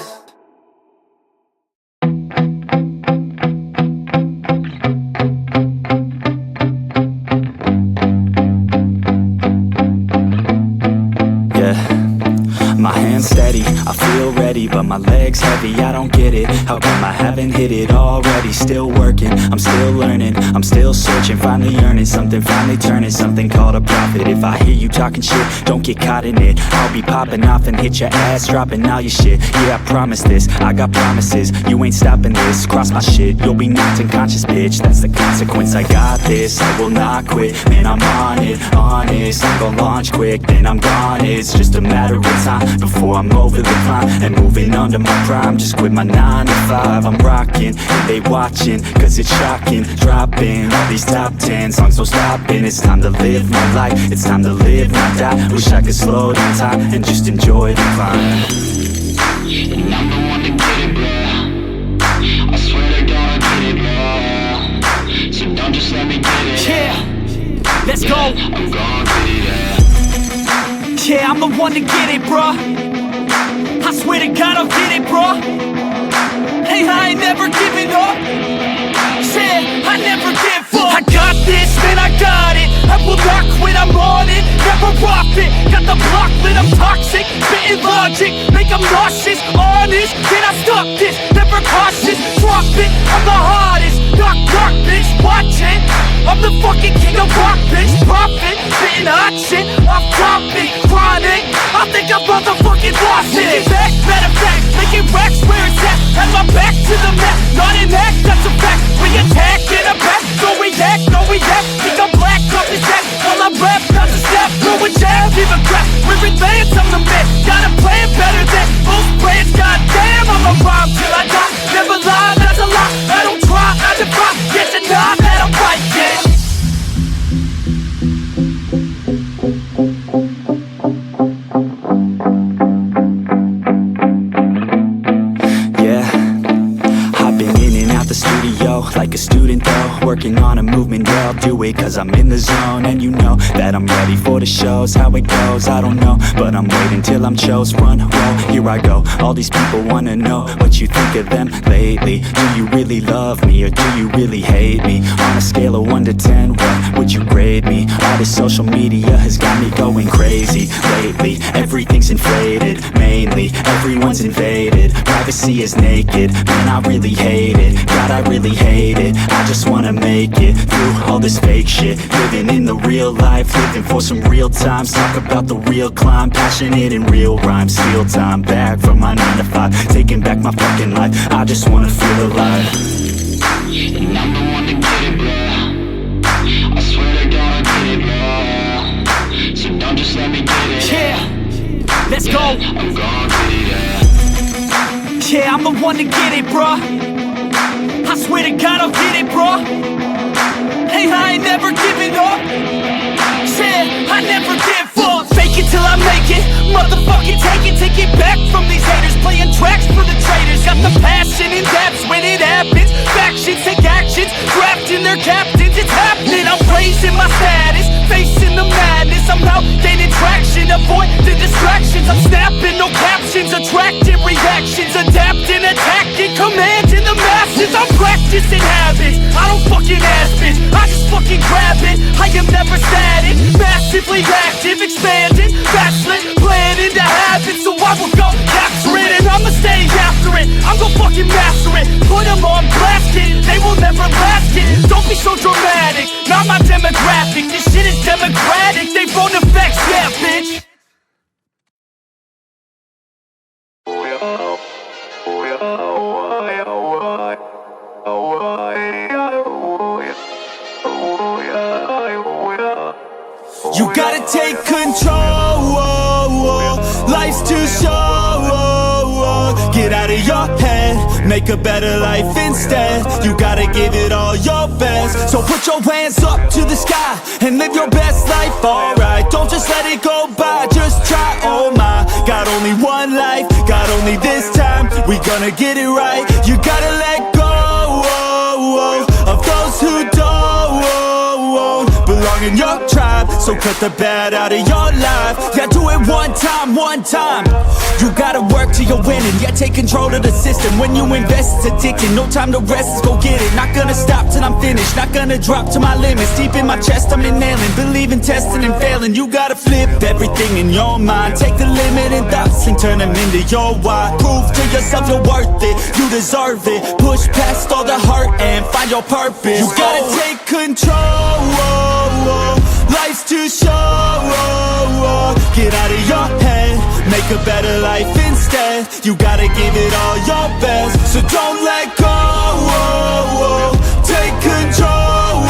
My hands steady, I feel ready, but my legs heavy, I don't get it. How come I haven't hit it already? Still working, I'm still learning, I'm still searching, finally earning something, finally turning something called a profit. If I hear you talking shit, don't get caught in it. I'll be popping off and hit your ass, dropping all your shit. Yeah, I promise this, I got promises, you ain't stopping this. Cross my shit, you'll be knocked unconscious, bitch. That's the consequence, I got this, I will not quit. Man, I'm on it, honest, I'm gon' launch quick, then I'm gone. It's just a matter of time before I'm over the climb and moving under my prime. Just quit my 9 to 5, I'm rocking and they watching, cause it's shocking. Dropping all these top 10 songs, no stopping. It's time to live my life, it's time to live, not die. Wish I could slow down time and just enjoy the climb. And I'm the one to get it, bro. I swear to God I get it, bro. So don't just let me get it. Yeah, let's go. I'm gon' get it, yeah. Yeah, I'm the one to get it, bruh. I swear to God I'll get it, bruh. Hey, I ain't never giving up. Yeah, I never give up. I got this, man, I got it. I will not quit, I'm on it. Never rock it. Got the block lit, I'm toxic. Spitting logic, make them nauseous. Honest, can I stop this? Never cautious, drop it. I'm the hardest. Knock, knock, bitch, watch it. I'm the fucking king of rock, bitch. Profit, spitting hot shit. Off topic, chronic. I think I'm motherfucking lost it. Making back, matter of fact, making racks where it's at. Had my back to the map, not an act, that's a fact. We attack in a back, no react, no react. Think I'm black, up his act. While I rap, not to snap, throw a jab, leave a crap. We're advanced, I'm the man. Got a plan better than most brands. Goddamn, I'm a rhyme till I die. Never lie, that's a lie. I don't try, I defy. Yes and nah, that I'm right, yeah. do it cause I'm in the zone. And you know that I'm ready for the shows. How it goes, I don't know, but I'm waiting till I'm chose. Front row, here I go. All these people wanna know what you think of them lately. Do you really love me or do you really hate me? On a scale of 1 to 10, what would you grade me? All this social media has got me going crazy lately. Everything's inflated, mainly everyone's invaded. Privacy is naked, man I really hate it. God I really hate it, I just wanna make it through all this fake shit. Living in the real life, living for some real times. Talk about the real climb, passionate in real rhymes. Steal time back from my 9 to 5, taking back my fucking life. I just wanna feel alive. And I'm the one to get it, bro. I swear to God I get it, bro. So don't just let me get it. Yeah, let's go. I'm gonna get it, yeah. Yeah, I'm the one to get it, bruh. I swear to God I'll get it, bruh. Hey, I ain't never giving up. Yeah, I never give up. Fake it till I make it. Motherfucking take it back from these haters. Playing tracks for the traitors. Got the passion and that's when it happens. Factions take actions, drafting their captains. It's happening, I'm raising my status, facing the madness. I'm out gaining traction, avoid the distractions. I'm snapping, no captions, attracting reactions. Adapting, attacking, commanding the masses. I'm practicing habits, I don't fucking ask bitch, I just fucking grab it. I am never static, massively active, expanding, backslid, planning to have it. So I will go capture it and I'ma stay after it. I'm gon' fucking master it, put them on blast, kid. They will never last, kid. Don't be so dramatic, not my demographic. This shit is democratic, they vote effects, yeah bitch. You gotta take control, life's too short. Get out of your head, make a better life instead. You gotta give it all your best. So put your hands up to the sky and live your best life, alright. Don't just let it go by, just try, oh my. Got only one life, got only this time. We gonna get it right. You gotta let go of those who don't belong in your tribe. So cut the bad out of your life. Yeah, do it one time, one time. You gotta work till you're winning. Yeah, take control of the system. When you invest, it's addicting. No time to rest, let's go get it. Not gonna stop till I'm finished. Not gonna drop to my limits. Deep in my chest, I'm inhaling. Believe in testing and failing. You gotta flip everything in your mind. Take the limiting thoughts and turn them into your why. Prove to yourself you're worth it. You deserve it. Push past all the hurt and find your purpose. You gotta take control. Life's too short. Get out of your head, make a better life instead. You gotta give it all your best. So don't let go. Take control.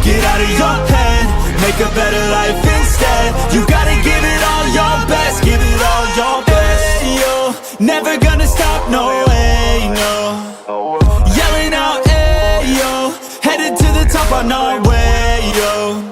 Get out of your head, make a better life instead. You gotta give it all your best. Give it all your best. Hey, yo, never gonna stop, no way, no. Yelling out, hey, yo, headed to the top on our way, yo.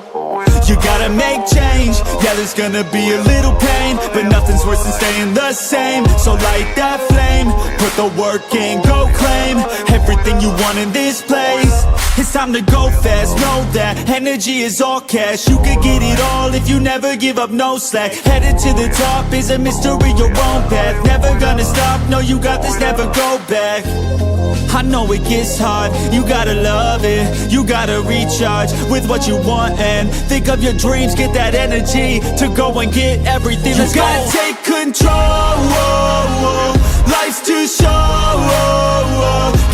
You gotta make change, yeah there's gonna be a little pain, but nothing's worse than staying the same. So light that flame, put the work in, go claim everything you want in this place. It's time to go fast, know that energy is all cash. You could get it all if you never give up, no slack. Headed to the top is a mystery, your own path. Never gonna stop, no you got this, never go back. I know it gets hard, you gotta love it. You gotta recharge with what you want and think of your dreams. Get that energy to go and get everything. Let's go. You gotta take control. Life's too short.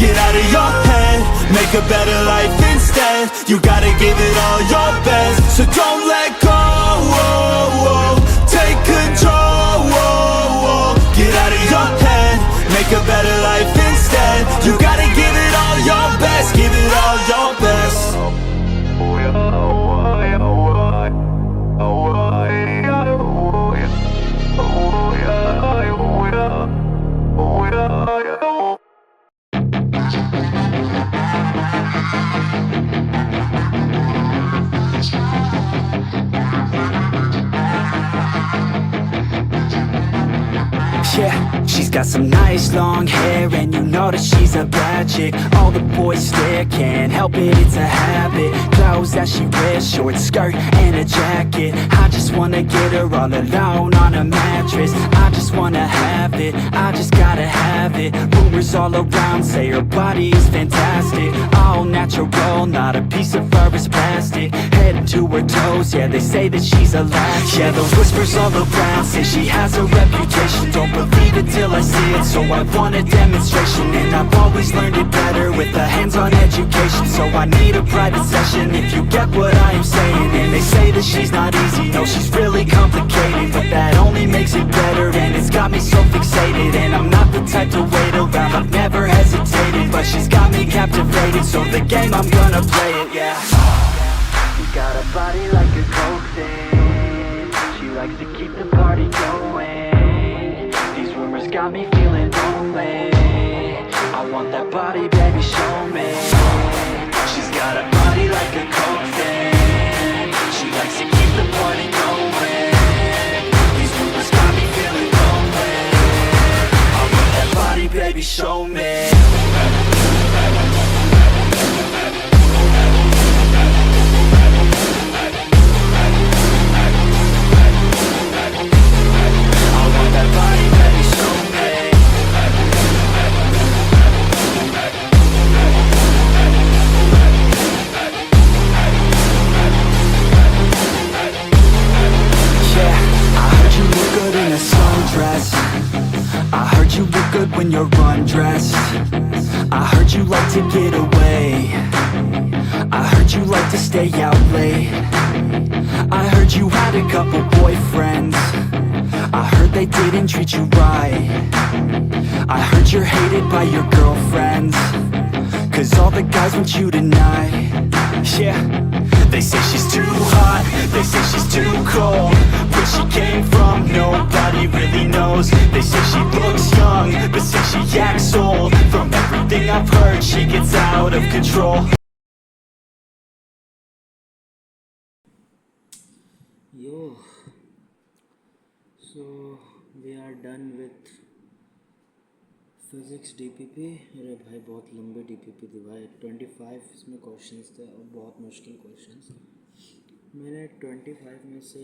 Get out of your head, make a better life instead. You gotta give it all your best. So don't let go. Take control. Get out of your head, make a better life instead. You gotta give it all your best. Give it all your best. Yeah, she's got some nice long hair, and you know that she's a bad chick. All the boys stare, can't help it, it's a habit. Clothes that she wears, short skirt and a jacket. I just wanna get her all alone on a mattress. I just wanna have it, I just gotta have it. Rumors all around say her body is fantastic. All natural, not a piece of fur is plastic. Head to her toes, yeah, they say that she's a latch. Yeah, the whispers all around say she has a reputation. Don't believe it till I see it, so I want a demonstration. And I've always learned it better with a hands-on education. So I need a private session, if you get what I am saying. And they say that she's not easy, no, she's really complicated. But that only makes it better, and it's got me so fixated. And I'm not the type to wait around, I've never hesitated. But she's got me captivated, so the game, I'm gonna play it, yeah. You got a body like a coke thing. She likes to keep the party going. These rumors got me feeling lonely. I want that body, baby, show me. She's got a body like a coke thing. She likes to keep the party going. These rumors got me feeling lonely. I want that body, baby, show me. When you're undressed, I heard you like to get away. I heard you like to stay out late. I heard you had a couple boyfriends. I heard they didn't treat you right. I heard you're hated by your girlfriends, 'cause all the guys want you tonight. Yeah, they say she's too hot, they say she's too cold. Where she came from, nobody really knows. They say she looks young, but say she acts old. From everything I've heard, she gets out of control. Yo, so we are done with physics DPP. अरे भाई बहुत लंबे DPP थी भाई. 25 इसमें questions थे और बहुत मुश्किल क्वेश्चंस. मैंने 25 में से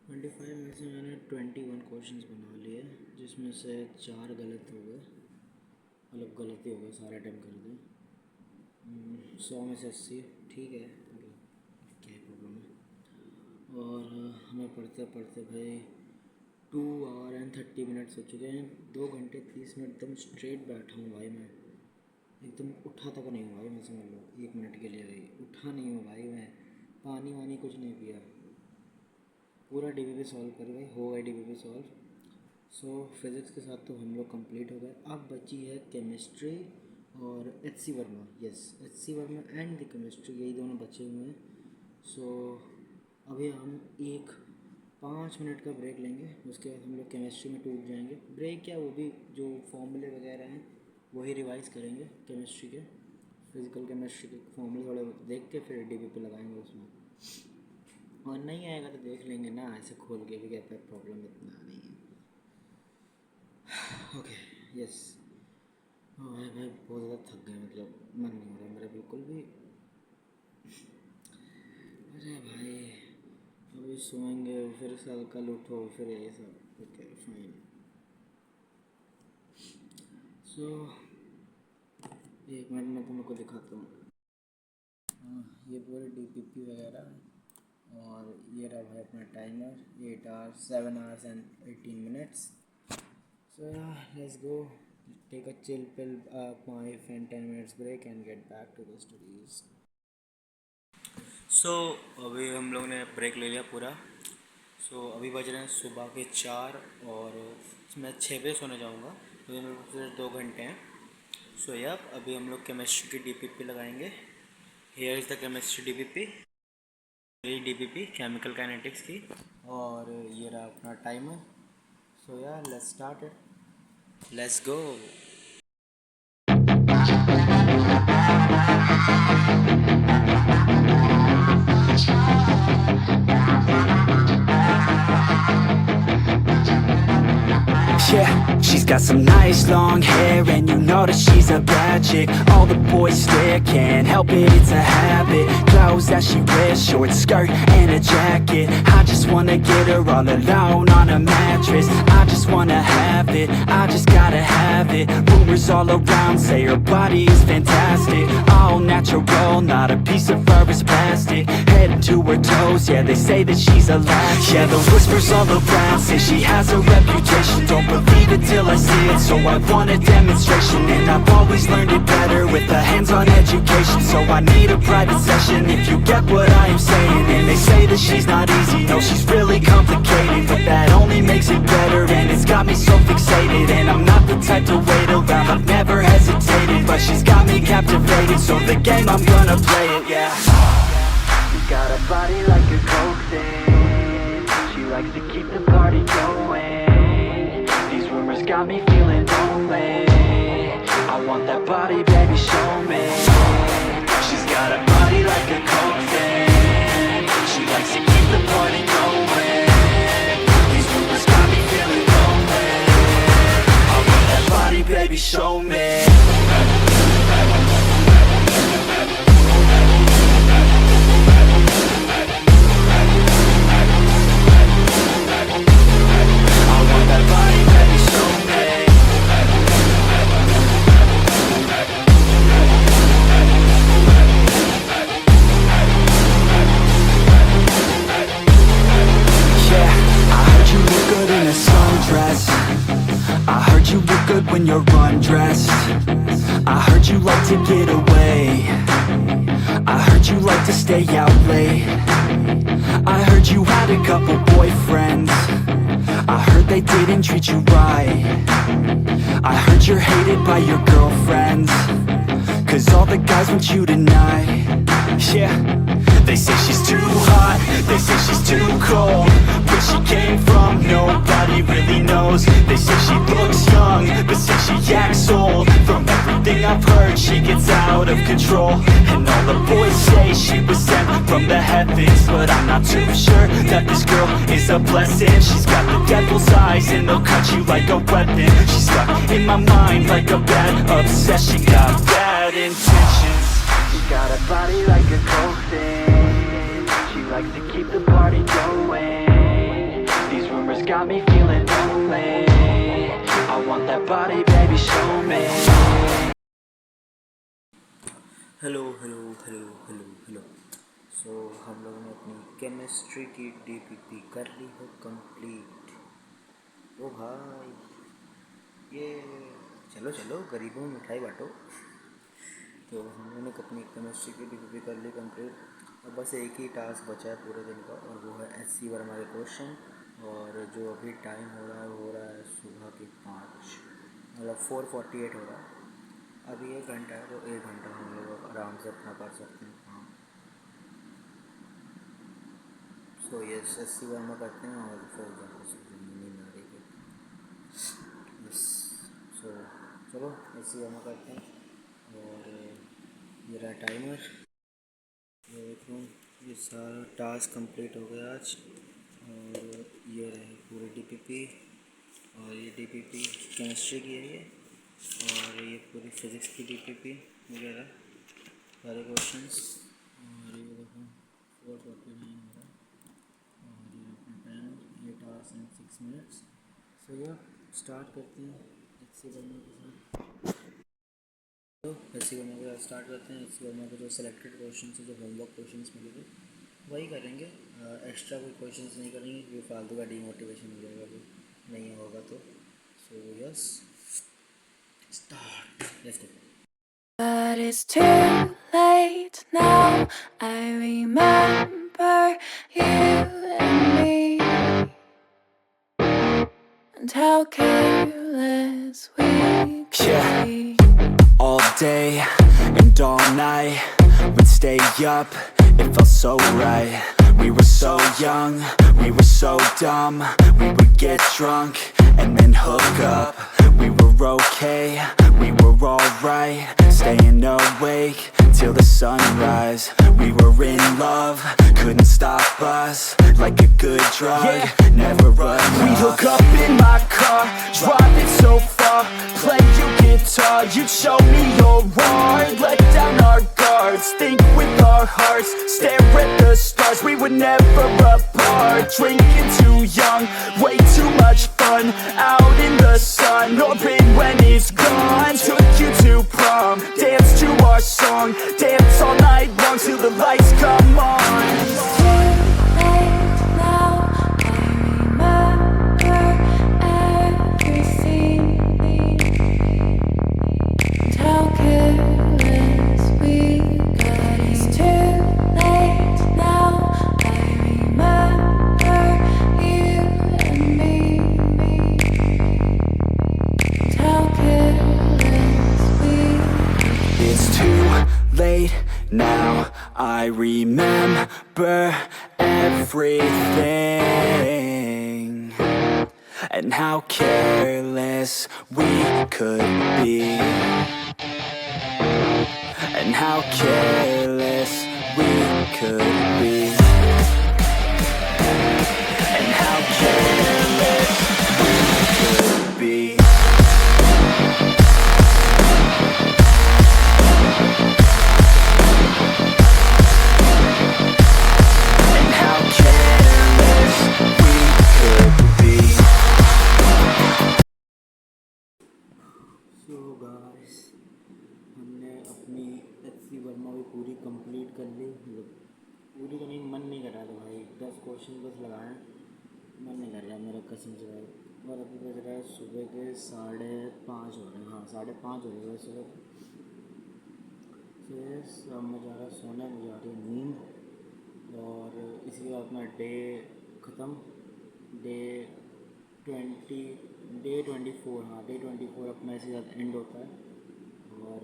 मैंने 21 क्वेश्चंस बना लिए, जिसमें से 4 गलत हो गए. मतलब गलती हो गई, सारे अटैम्प्ट कर दिए. 100 में से 80 ठीक है, मतलब क्या प्रॉब्लम है. और हमें पढ़ते पढ़ते भाई 2 आवर एंड 30 मिनट्स हो चुके हैं. 2 घंटे 30 मिनट एकदम स्ट्रेट बैठा हूँ भाई. मैं एकदम उठा तक नहीं हूँ भाई. मैं समझ लो 1 मिनट के लिए भाई उठा नहीं हूँ भाई. मैं पानी वानी कुछ नहीं पिया. पूरा डीपीपी सॉल्व कर भाई, हो गए डीपीपी सॉल्व. सो फिज़िक्स के साथ तो हम लोग कंप्लीट हो गए. अब बची है केमिस्ट्री और HC. Verma. Yes, HC. Verma and the chemistry, यही दोनों बचे हुए हैं. सो अभी हम 5 मिनट का ब्रेक लेंगे. उसके बाद हम लोग केमिस्ट्री में टूट जाएंगे. ब्रेक क्या, वो भी जो फॉर्मूले वगैरह हैं वही रिवाइज़ करेंगे केमिस्ट्री के. फिज़िकल केमिस्ट्री के फॉर्मूले थोड़े देख के फिर डीपीपी लगाएंगे उसमें. और नहीं आएगा तो देख लेंगे ना, ऐसे खोल के भी कहते हैं, प्रॉब्लम इतना नहीं है. Okay, yes. भाई बहुत ज़्यादा थक गए, मतलब मन नहीं हो रहा मेरा बिल्कुल भी. अरे भाई अभी सोएंगे, फिर कल उठो, फिर ये सब. Okay fine. सो 1 मिनट में तुमको दिखाता हूँ. ये पूरे डीपीपी वगैरह. और ये रहा भाई अपना timer, 8 hours 7 hours and 18 minutes. So yeah, let's go take a chill pill, 5 and 10 minutes break and get back to the studies. So अभी हम लोग ने ब्रेक ले लिया पूरा. सो अभी बज रहे हैं सुबह के 4 और मैं 6 बजे सोने जाऊँगा. तो मेरे पास फिर 2 घंटे हैं. सो या अभी हम लोग केमिस्ट्री की डीपीपी लगाएंगे. Here is the chemistry DPP. DPP chemical kinetics की. और ये रहा अपना timer. So yeah let's start it. Let's go. She's got some nice long hair, and you know that she's a bad chick. All the boys stare, can't help it, it's a habit. Clothes that she wears, short skirt and a jacket. I just wanna get her all alone on a mattress. I just wanna have it, I just gotta have it. Rumors all around say her body is fantastic. All natural, not a piece of fur is plastic. Head to her toes, yeah, they say that she's a latch. Yeah, the whispers all around say she has a reputation. Don't believe it till I see it, so I want a demonstration. And I've always learned it better with a hands-on education. So I need a private session if you get what I am saying. And they say that she's not easy, no, she's really complicated. But that only makes it better, and it's got me so fixated. And I'm not the type to wait around, I've never hesitated. But she's got me captivated, so the game, I'm gonna play it, yeah. She's got a body like a coke thing. She likes to keep the party going. These rumors got me feeling lonely. I want that body, baby, show me. She's got a body like a coke thing. She likes to keep the party going. These rumors got me feeling lonely. I want that body, baby, show me. When you're undressed, I heard you like to get away. I heard you like to stay out late. I heard you had a couple boyfriends. I heard they didn't treat you right. I heard you're hated by your girlfriends, 'cause all the guys want you tonight. Yeah, they say she's too hot, they say she's too cold. Where she came from, nobody really knows. They say she looks young, but say she acts old. From everything I've heard, she gets out of control. And all the boys say she was sent from the heavens, but I'm not too sure that this girl is a blessing. She's got the devil's eyes, and they'll cut you like a weapon. She's stuck in my mind like a bad obsession. Got bad intentions. She's got a body like a coke thing. She likes to keep the party going. These rumors got me feeling lonely. I want that body, baby, show me. Hello hello hello hello hello सो हम लोगों ने अपनी chemistry की DPP कर ली है complete. ओ भाई ये चलो चलो गरीबों में मिठाई बांटो। तो हम लोगों ने अपनी केमिस्ट्री की डीपीपी कर ली कंप्लीट। अब बस एक ही टास्क बचा है पूरे दिन का, और वो है SC वर्मा के क्वेश्चन। और जो अभी टाइम हो रहा है सुबह के 5, मतलब 4:48 हो रहा है। अभी 1 घंटा है, तो 1 घंटा हम लोग आराम से अपना कर सकते हैं काम। सो ये SC वर्मा करते हैं और फिर जाकर नींद आ रही है। यस, सो चलो SC वर्मा करते हैं। और ये रहा टाइमर, ये देखो ये सारा टास्क कंप्लीट हो गया आज। और ये रहे पूरे डीपीपी, और ये डीपीपी केमिस्ट्री की है ये, और ये पूरी फिज़िक्स की डीपीपी वगैरह सारे क्वेश्चंस। और ये देखो 4:49 हो रहा है, और ये अपना टाइम 8 hours and 6 minutes। सो ये स्टार्ट करते हैं SC वर्मा के साथ। तो SC वर्मा के साथ स्टार्ट करते हैं। SC वर्मा के जो सेलेक्टेड क्वेश्चन है, जो होमवर्क क्वेश्चन मिले थे वही करेंगे। एक्स्ट्रा कोई क्वेश्चंस नहीं करेंगे क्योंकि फालतू का डीमोटिवेशन हो जाएगा अभी नहीं होगा तो। So yes start, let's go. But it's too late now. I remember you and me, and how careless we could be. All day and all night, we'd stay up, it felt so right. We were so young, we were so dumb. We would get drunk and then hook up. We were okay, we were alright. Staying awake till the sunrise. We were in love, couldn't stop us. Like a good drug, never run. We hook up in my car, driving so fast. saw. Play you guitar, you'd show me your art. Let down our guards, think with our hearts. Stare at the stars, we were never apart. Drinking too young, way too much fun. Out in the sun, orbit when it's gone. Took you to prom, dance to our song. Dance all night long till the lights come on. Now I remember everything, and how careless we could be, and how careless we could be, and how careless we could be. So guys, हमने अपनी HC Verma भी पूरी complete कर ली। मतलब पूरी तो नहीं, मन नहीं कर रहा था भाई। 10 क्वेश्चन बस लगाए, मन नहीं कर रहा मेरा कसम से भाई। और अभी बज रहा है सुबह के 5:30 हो रहे हैं। हाँ, 5:30 हो रहे हैं सुबह। फिर अब मैं जा रहा सोने, मुझे आ रही है नींद। और इसी के बाद अपना डे ख़त्म। डे 24, हाँ डे 24 अपना इसी के साथ एंड होता है। और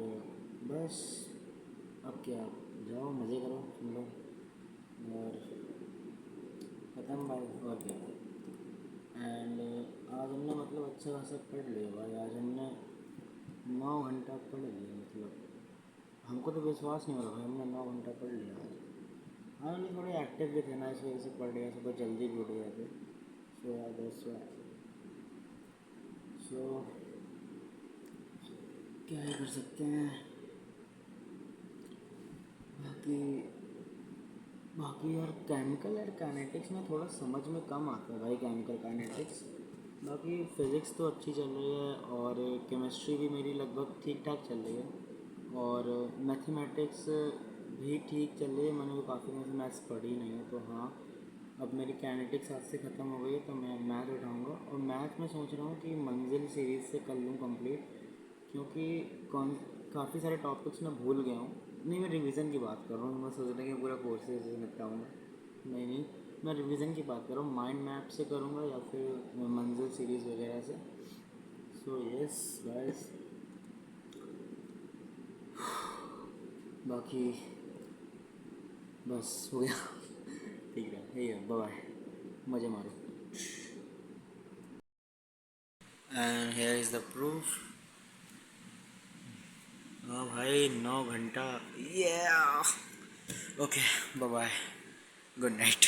बस अब क्या, जाओ मज़े करो तुम लोग, और ख़त्म भाई। और क्या। एंड आज हमने मतलब अच्छा खासा पढ़ लिया भाई। आज हमने 9 घंटा पढ़ लिया। मतलब हमको तो विश्वास नहीं हो रहा भाई, हमने 9 घंटा पढ़ लिया आज। हाँ, नहीं थोड़े एक्टिव भी थे ना, इस वजह से पढ़ लिया। सुबह जल्दी भी उठ गए थे। सो क्या ही कर सकते हैं। बाकी यार केमिकल और काइनेटिक्स में थोड़ा समझ में कम आता है भाई, केमिकल काइनेटिक्स। बाकी फ़िज़िक्स तो अच्छी चल रही है, और केमिस्ट्री भी मेरी लगभग ठीक ठाक चल रही है, और मैथमेटिक्स भी ठीक चल रही है। मैंने भी काफ़ी दिन से मैथ्स पढ़ी नहीं है, तो हाँ अब मेरी काइनेटिक्स आज से ख़त्म हो गई है, तो मैं मैथ उठाऊँगा। और मैथ में सोच रहा हूँ कि मंजिल सीरीज़ से कर लूँ कंप्लीट, क्योंकि काफ़ी सारे टॉपिक्स मैं भूल गया हूँ। नहीं, मैं रिवीजन की बात कर रहा हूँ। मैं सोच रहा कि पूरा कोर्सेज निपटाऊँगा। नहीं, मैं रिवीजन की बात कर रहा हूँ। माइंड मैप से करूँगा या फिर मंजिल सीरीज़ वगैरह से। सो यस गाइस, बाकी बस हो गया। ठीक है, बाय, मज़े मारो। And here is the proof. हाँ भाई, 9 घंटा। Okay, bye, good night.